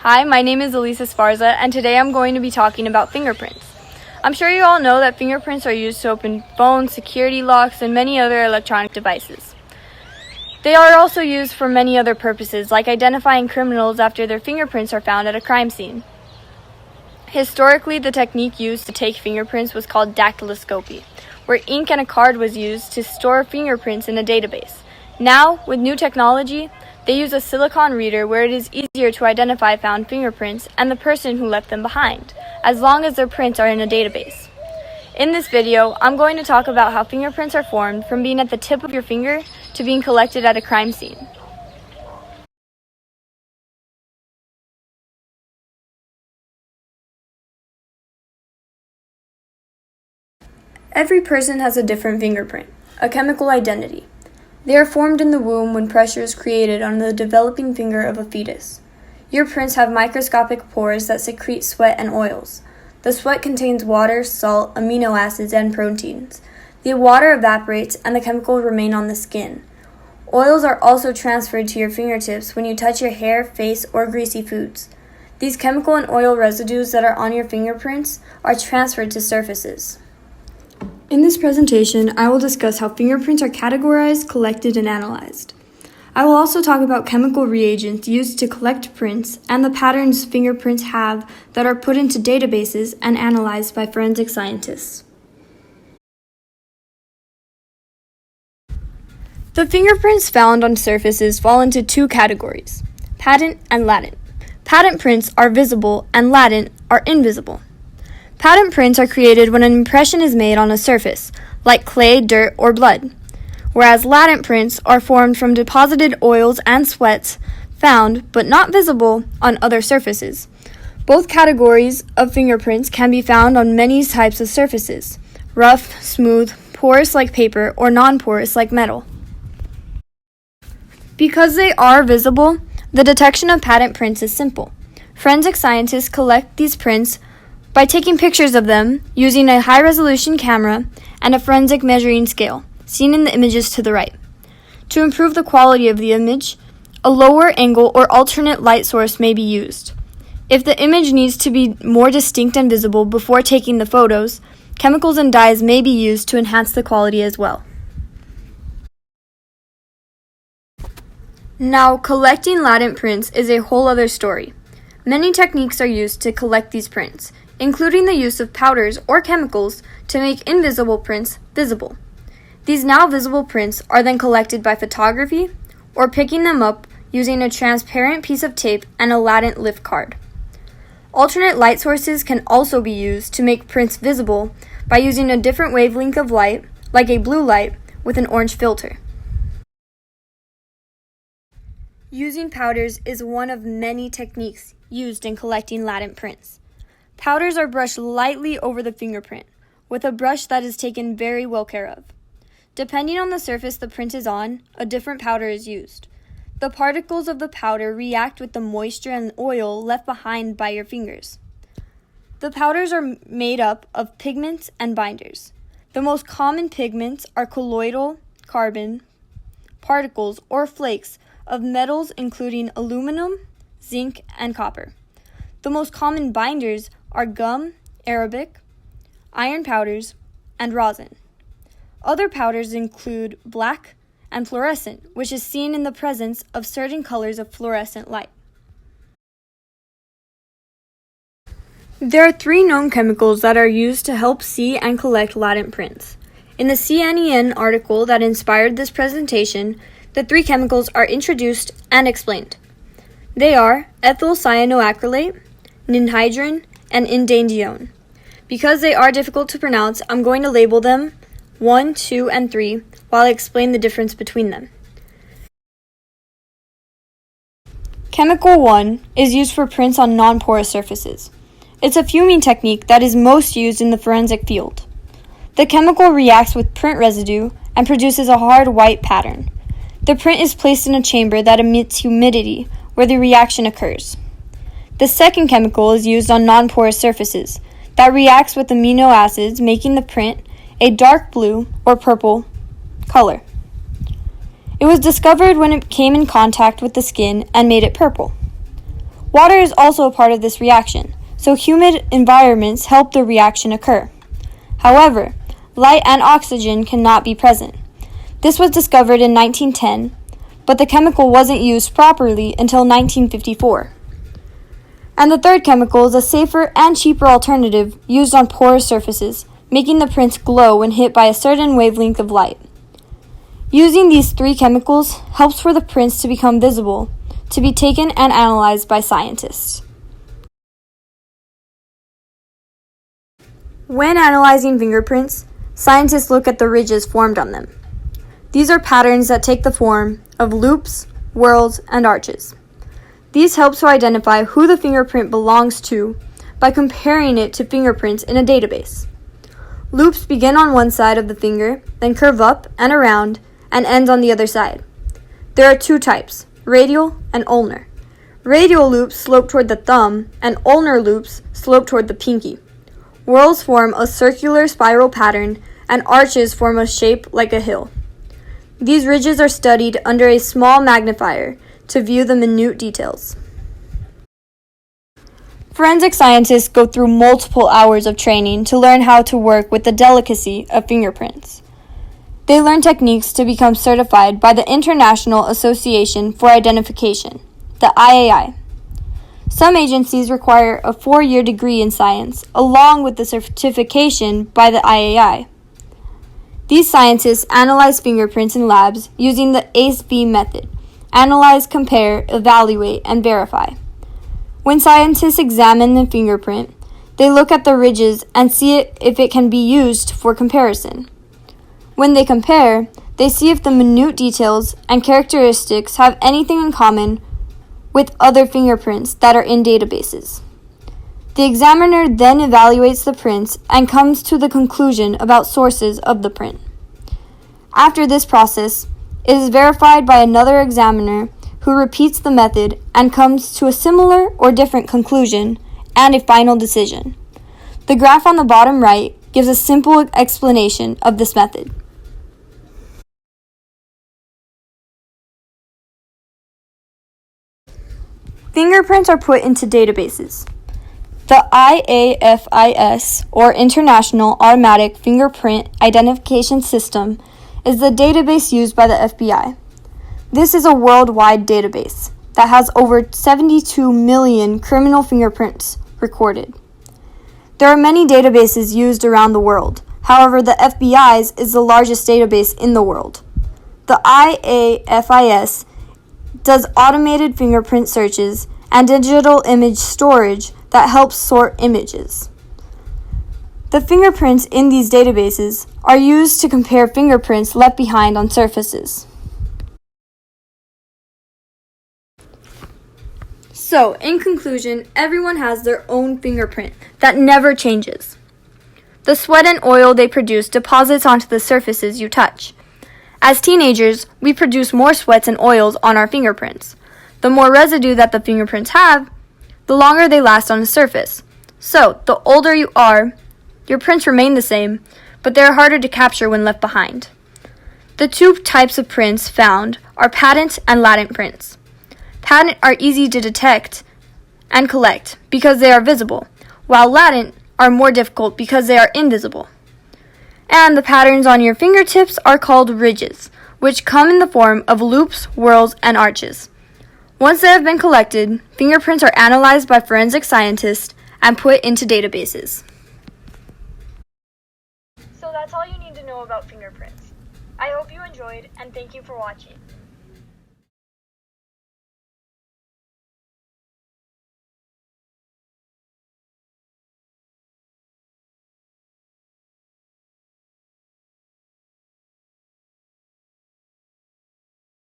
Hi, my name is Elise Esparza, and today I'm going to be talking about fingerprints. I'm sure you all know that fingerprints are used to open phones, security locks, and many other electronic devices. They are also used for many other purposes, like identifying criminals after their fingerprints are found at a crime scene. Historically, the technique used to take fingerprints was called dactyloscopy, where ink and a card was used to store fingerprints in a database. Now, with new technology, they use a silicon reader where it is easier to identify found fingerprints and the person who left them behind, as long as their prints are in a database. In this video, I'm going to talk about how fingerprints are formed from being at the tip of your finger to being collected at a crime scene. Every person has a different fingerprint, a chemical identity. They are formed in the womb when pressure is created on the developing finger of a fetus. Your prints have microscopic pores that secrete sweat and oils. The sweat contains water, salt, amino acids, and proteins. The water evaporates and the chemicals remain on the skin. Oils are also transferred to your fingertips when you touch your hair, face, or greasy foods. These chemical and oil residues that are on your fingerprints are transferred to surfaces. In this presentation, I will discuss how fingerprints are categorized, collected, and analyzed. I will also talk about chemical reagents used to collect prints and the patterns fingerprints have that are put into databases and analyzed by forensic scientists. The fingerprints found on surfaces fall into two categories, patent and latent. Patent prints are visible and latent are invisible. Patent prints are created when an impression is made on a surface, like clay, dirt, or blood, whereas latent prints are formed from deposited oils and sweats found, but not visible, on other surfaces. Both categories of fingerprints can be found on many types of surfaces, rough, smooth, porous like paper, or non-porous like metal. Because they are visible, the detection of patent prints is simple. Forensic scientists collect these prints by taking pictures of them using a high-resolution camera and a forensic measuring scale, seen in the images to the right. To improve the quality of the image, a lower angle or alternate light source may be used. If the image needs to be more distinct and visible before taking the photos, chemicals and dyes may be used to enhance the quality as well. Now, collecting latent prints is a whole other story. Many techniques are used to collect these prints, including the use of powders or chemicals to make invisible prints visible. These now visible prints are then collected by photography or picking them up using a transparent piece of tape and a latent lift card. Alternate light sources can also be used to make prints visible by using a different wavelength of light, like a blue light, with an orange filter. Using powders is one of many techniques used in collecting latent prints. Powders are brushed lightly over the fingerprint, with a brush that is taken very well care of. Depending on the surface the print is on, a different powder is used. The particles of the powder react with the moisture and oil left behind by your fingers. The powders are made up of pigments and binders. The most common pigments are colloidal carbon particles or flakes of metals including aluminum, zinc, and copper. The most common binders are gum, arabic, iron powders, and rosin. Other powders include black and fluorescent, which is seen in the presence of certain colors of fluorescent light. There are 3 known chemicals that are used to help see and collect latent prints. In the CNN article that inspired this presentation, the 3 chemicals are introduced and explained. They are ethyl cyanoacrylate, ninhydrin, and indandione. Because they are difficult to pronounce, I'm going to label them 1, 2, and 3 while I explain the difference between them. Chemical 1 is used for prints on non-porous surfaces. It's a fuming technique that is most used in the forensic field. The chemical reacts with print residue and produces a hard white pattern. The print is placed in a chamber that emits humidity where the reaction occurs. The second chemical is used on non-porous surfaces that reacts with amino acids, making the print a dark blue or purple color. It was discovered when it came in contact with the skin and made it purple. Water is also a part of this reaction, so humid environments help the reaction occur. However, light and oxygen cannot be present. This was discovered in 1910, but the chemical wasn't used properly until 1954. And the third chemical is a safer and cheaper alternative used on porous surfaces, making the prints glow when hit by a certain wavelength of light. Using these three chemicals helps for the prints to become visible, to be taken and analyzed by scientists. When analyzing fingerprints, scientists look at the ridges formed on them. These are patterns that take the form of loops, whorls, and arches. These help to identify who the fingerprint belongs to by comparing it to fingerprints in a database. Loops begin on one side of the finger, then curve up and around, and end on the other side. There are two types, radial and ulnar. Radial loops slope toward the thumb, and ulnar loops slope toward the pinky. Whorls form a circular spiral pattern, and arches form a shape like a hill. These ridges are studied under a small magnifier to view the minute details. Forensic scientists go through multiple hours of training to learn how to work with the delicacy of fingerprints. They learn techniques to become certified by the International Association for Identification, the IAI. Some agencies require a 4-year degree in science, along with the certification by the IAI. These scientists analyze fingerprints in labs using the ACE-V method: analyze, compare, evaluate, and verify. When scientists examine the fingerprint, they look at the ridges and see if it can be used for comparison. When they compare, they see if the minute details and characteristics have anything in common with other fingerprints that are in databases. The examiner then evaluates the prints and comes to the conclusion about sources of the print. After this process, it is verified by another examiner who repeats the method and comes to a similar or different conclusion and a final decision. The graph on the bottom right gives a simple explanation of this method. Fingerprints are put into databases. The IAFIS, or International Automatic Fingerprint Identification System, is the database used by the FBI. This is a worldwide database that has over 72 million criminal fingerprints recorded. There are many databases used around the world. However, the FBI's is the largest database in the world. The IAFIS does automated fingerprint searches and digital image storage that helps sort images. The fingerprints in these databases are used to compare fingerprints left behind on surfaces. So, in conclusion, everyone has their own fingerprint that never changes. The sweat and oil they produce deposits onto the surfaces you touch. As teenagers, we produce more sweats and oils on our fingerprints. The more residue that the fingerprints have, the longer they last on the surface. So, the older you are, your prints remain the same, but they are harder to capture when left behind. The two types of prints found are patent and latent prints. Patent are easy to detect and collect because they are visible, while latent are more difficult because they are invisible. And the patterns on your fingertips are called ridges, which come in the form of loops, whorls, and arches. Once they have been collected, fingerprints are analyzed by forensic scientists and put into databases. So that's all you need to know about fingerprints. I hope you enjoyed, and thank you for watching.